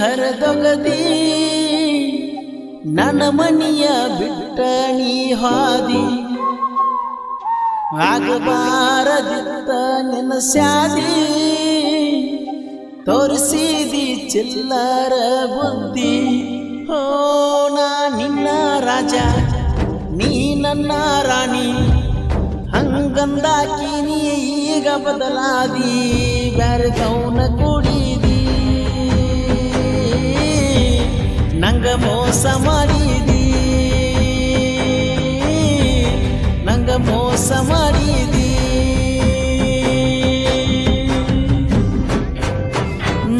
ಹರದೊಗದಿ ನನ್ನ ಮನಿಯ ಬಿಟ್ಟ ನೀ ಹಾದಿ ಆಗಬಾರದಿತ್ತ ನಿನ್ನ ಸ್ಯಾದಿ ತೋರಿಸಿದಿ ಚಿಲ್ಲರ ಬುದ್ಧಿ ಹೋ ನಾ ನಿನ್ನ ರಾಜ ನೀ ನನ್ನ ರಾಣಿ ಹಂಗಂದಾಕಿ ನೀ ಈಗ ಬದಲಾದಿ ಬ್ಯಾರೆದವನ ಕೂಡಿದಿ ನಂಗ ಮೋಸ ಮಾಡಿದಿ ನಂಗ ಮೋಸ ಮಾಡಿದಿ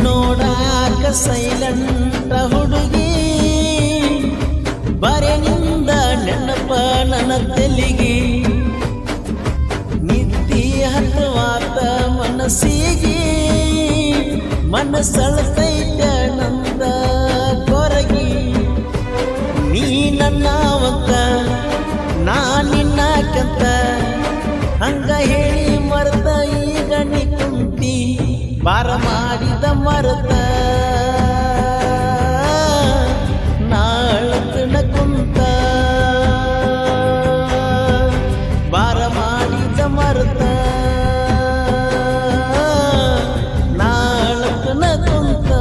ನೋಡಾಕ ಸೈಲೆಂಟ ಹುಡುಗಿ ಬರೆನಿಂದ ನೆನಪ ನನ್ನ ತೆಲಿಗಿ ನಿತ್ತಿ ಹತ್ತವಾತ ಮನಸ್ಸಿಗೆ ಮನಸ್ಸಳತೈತ ನಂದ ಕೊರಗಿ ನೀ ನನ್ನವಂತ ನಾ ನಿನ್ನಕಂತ ಹಂಗ ಹೇಳಿ ಮರೆತ ಈಗ ನೀ ಕುಂತಿ ಬಾರ ಮಾಡಿದ ಮರೆತ ನಾಳತನ ಕುಂತ ಬಾರ ಮಾಡಿದ ಮರೆತ ನಾಳತನ ಕುಂತ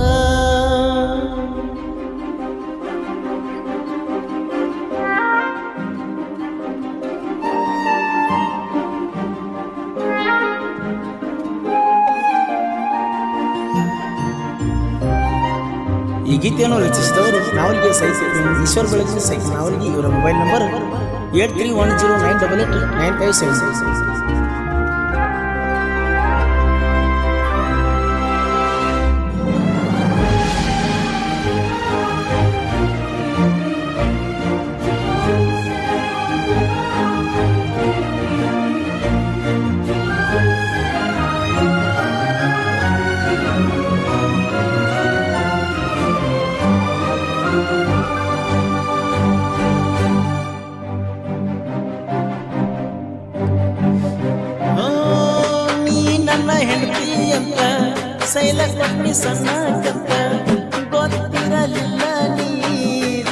ಈ ಗೀತೆಯನ್ನು ರಚಿಸಿದವರು ನಾವಲಿಗೆ ಈಶ್ವರ್ ಬೆಳಗಿನ ನಾವಲಿಗೆ ಇವರ ಮೊಬೈಲ್ ನಂಬರ್ 8310988957. ಹೆಂಡತಿ ಅಂತ ಸೈಲ ಕೊಟ್ಟಿ ಸಣ್ಣಕ್ಕಂತ ಗೊತ್ತಿರಲಿಲ್ಲ ನೀ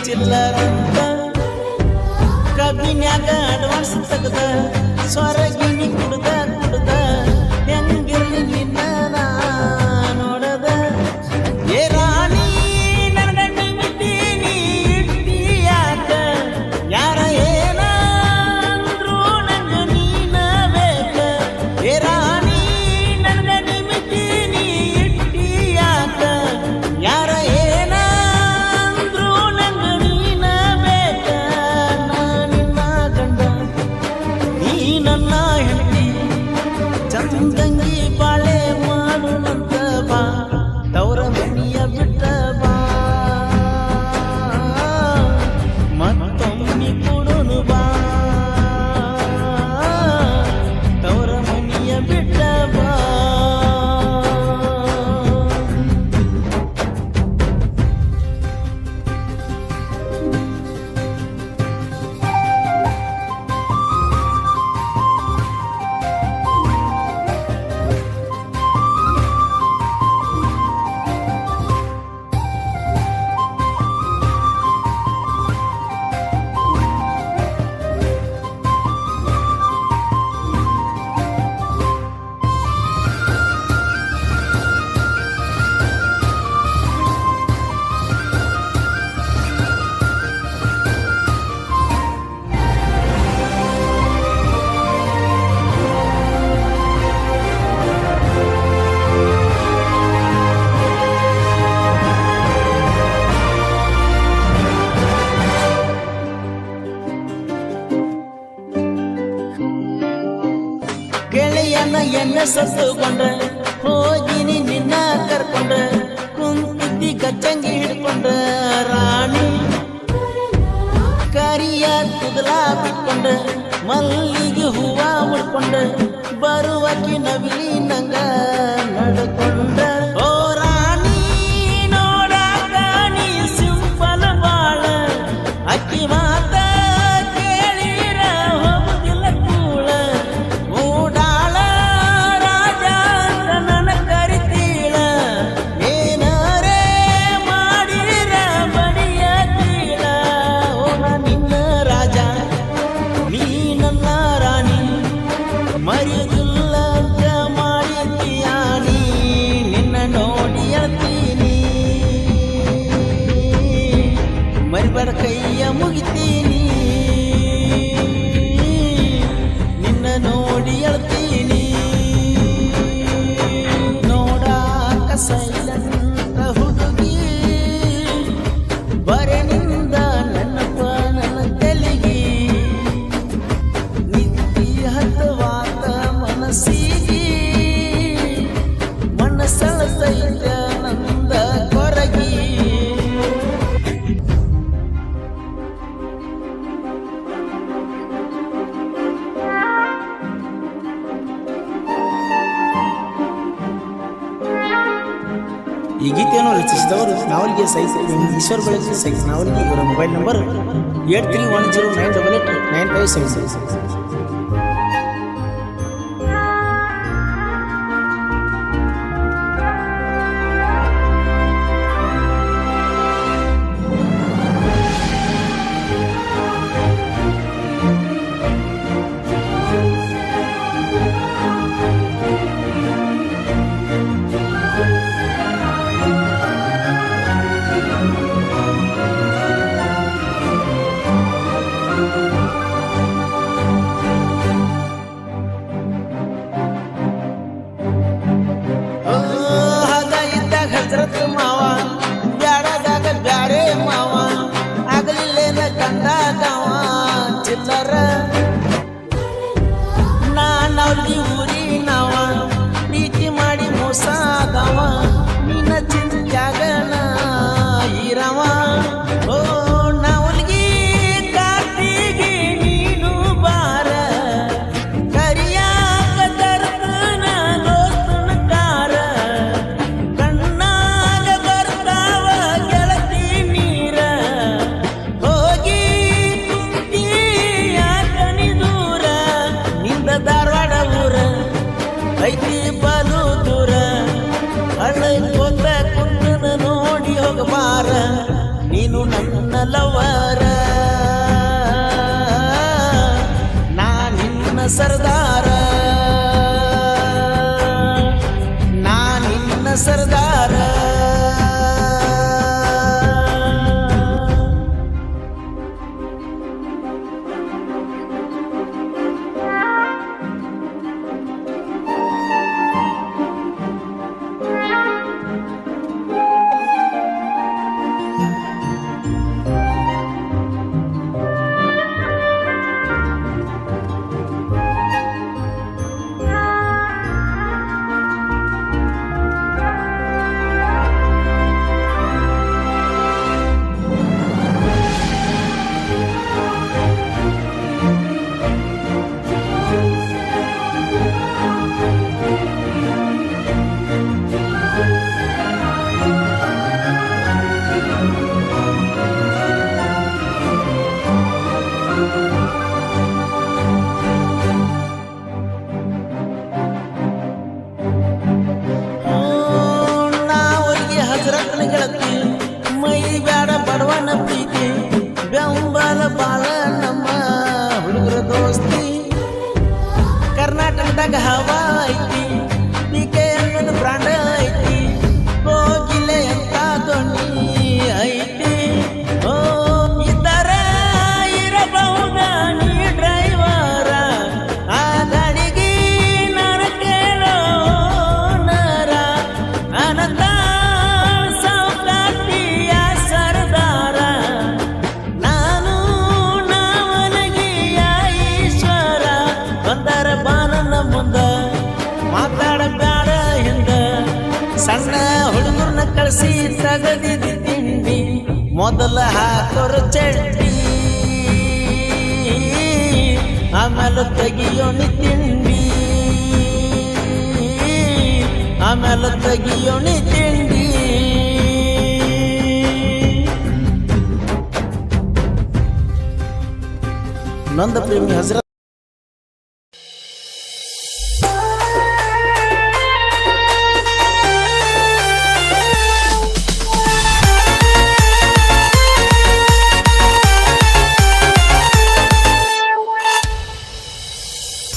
ಚಿಲ್ಲರಂತ ಕಬಿನ್ಯಾಗ ಅಡ್ವಾನ್ಸ್ ತೆಗ್ದ ಸ್ವರಗಿನಿ ಕುಡ್ದ ಹೆಂಗಿರ್ಲಿ ನಿನ್ನ ನಾ ನೋಡದ ಏ ರಾಣಿ ನನ್ನ ನಿಮಿತೀನಿ ಇಟ್ಟಿಯಾಕ ಯಾರ ಏನಂದ್ರು ನಂಗ ನೀನ ಬೇಕ ಏ ರಾಣಿ ಚಂದಂಗಿ ಬಾಳೆ ಮಾಡುವಂತ ಬಾ ತವರ ಮನಿಯ ಬಿಟ್ಟ ಬಾ ಮತ್ತೊಮ್ಮೆ ಕೊಡೋನು ಬಾ ತವರ ಮನಿಯ ಬಿಟ್ಟ ಬಾ ಗೆಳೆಯನ ಎನ್ನ ಸತ್ತುಕೊಂಡ ಹೋಗಿನಿ ನಿನ್ನ ಕರ್ಕೊಂಡ ಕುಂತಿದ್ದಿ ಗಚ್ಚಂಗಿ ಹಿಡ್ಕೊಂಡ ರಾಣಿ ಕರಿಯ ಕುದಲ ಬಿಟ್ಕೊಂಡ ಮಲ್ಲಿಗೆ ಹೂವ ಮುಡ್ಕೊಂಡ ಬರುವಕಿ ನವಿಲಿ ನಂಗ ನಡ್ಕೊಂಡ ಓ ರಾಣಿ ನೋಡಾಕ ನೀ ಸಿಂಪಲ್ ಬಾಳ ಅಕ್ಕಿ ಮಾತ ಮರಿಬೇಡ ಕೈಯ ಮುಗಿತೀನಿ ನಿನ್ನ ನೋಡಿ ಅಳ್ತೀನಿ ನೋಡಾಕ ಸೈಲೆಂತ ಹುಡುಗಿ ಬರೆನಿಂದ ನನ್ನಪ್ಪ ನನ್ನ ತೆಲಿಗಿ ನಿತ್ತಿ ಹತ್ತವಾತ ಮನಸ್ಸಿಗೆ ಮನಸ್ಸಳತೈತ ನಂದ ಕೊರಗಿ ಈ ಗೀತೆಯನ್ನು ರಚಿಸಿದವರು ನಾವಲಿಗೆ ಸಾಹಿತ್ಯ ಈಶ್ವರ್ ಬೆಳಗ್ಗೆ ಸಾಹಿತ್ಯ ನಾವಲಿಗೆ ಇವರ ಮೊಬೈಲ್ ನಂಬರ್ 831098889576. ನಾನವ್ರಿಗೆ ಊರಿ ನಾವ ಪ್ರೀತಿ ಮಾಡಿ ಮೋಸಾದವ ನಿನ್ನ ಚಿಂತ್ಯಾಗನ ಇರವ ಓ ನಾವಲ್ಗಿ ಕಾತಿಗೆ ನೀನು ಬಾರ ಕರಿಯಾಕ ತರ್ತನ ದೋಸ್ತನ ಕಾರ ಕಣ್ಣಾಗ ಬರ್ತಾವ ಗೆಳತಿ ನೀರ ಹೋಗಿ ಕುಂತಿ ಯಾಕನಿ ದೂರ ನಿಂದ ಧಾರವಾಡ ಊರ ಐತಿ ಬಲು ದೂರ ಹಳ್ಳ ಕೊತ್ತ ಕುಂತನ ನೋಡಿ ಹೋಗಬಾರ ನೀನು ನನ್ನ ಲವರ ನಾ ನಿನ್ನ ಸರ್ದಾರ ನಾ ನಿನ್ನ ಸರ್ದಾರ ಹಜರತ್ನ ಗೆಳತಿ ಮೈ ಬ್ಯಾಡ ಬಡವನ ಪ್ರೀತಿ ಬೆಂಬಲ ಬಾಳ ನಮ್ಮ ಹುಡುಗರ ದೋಸ್ತಿ ಕರ್ನಾಟಕದಾಗ ಹವಾ ಐತಿ ಪಿಕೆ ಅನ್ನೋದು ಬ್ರಾಂಡ ಐತಿ ಹೋಗಿಲೆ ಅಂತ ಧ್ವನಿ ಐತಿ ಓ ಇತರ ಇರಬಹುದ ನೀ ಡ್ರೈವರ ಆ ಗಾಡಿಗೆ ನಾನು ಕೇಳೋ ನರ ಅನಂತ ಮಾತಾಡಬ್ಯಾಡ ಹಿಂದ ಸಣ್ಣ ಹುಡುಗರನ್ನ ಕಳಿಸಿ ತಗದಿದ್ದ ತಿಂಡಿ ಮೊದಲ ಹಾಕೋರು ಚಡ್ಡಿ ಆಮೇಲೆ ತೆಗಿಯೋಣಿ ತಿಂಡಿ ಆಮೇಲೆ ತೆಗಿಯೋಣಿ ತಿಂಡಿ ನೊಂದ ಪ್ರೇಮಿ ಹಜರತ್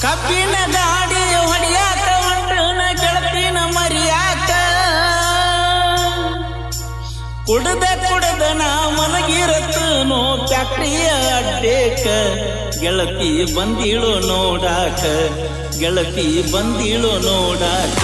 ಕಬ್ಬಿನ ಗಾಡಿ ಹೊಡಿಯಾಕ ಹೊಂಟನ ಗೆಳತಿನ ಮರಿಯಾಕ ಕುಡ್ದ ನಾ ಮಲಗಿರತ್ತು ಫ್ಯಾಕ್ಟ್ರಿಯ ಅಡ್ಡೇಕ ಗೆಳತಿ ಬಂದಿಳು ನೋಡಾಕ ಗೆಳತಿ ಬಂದಿಳು ನೋಡಾಕ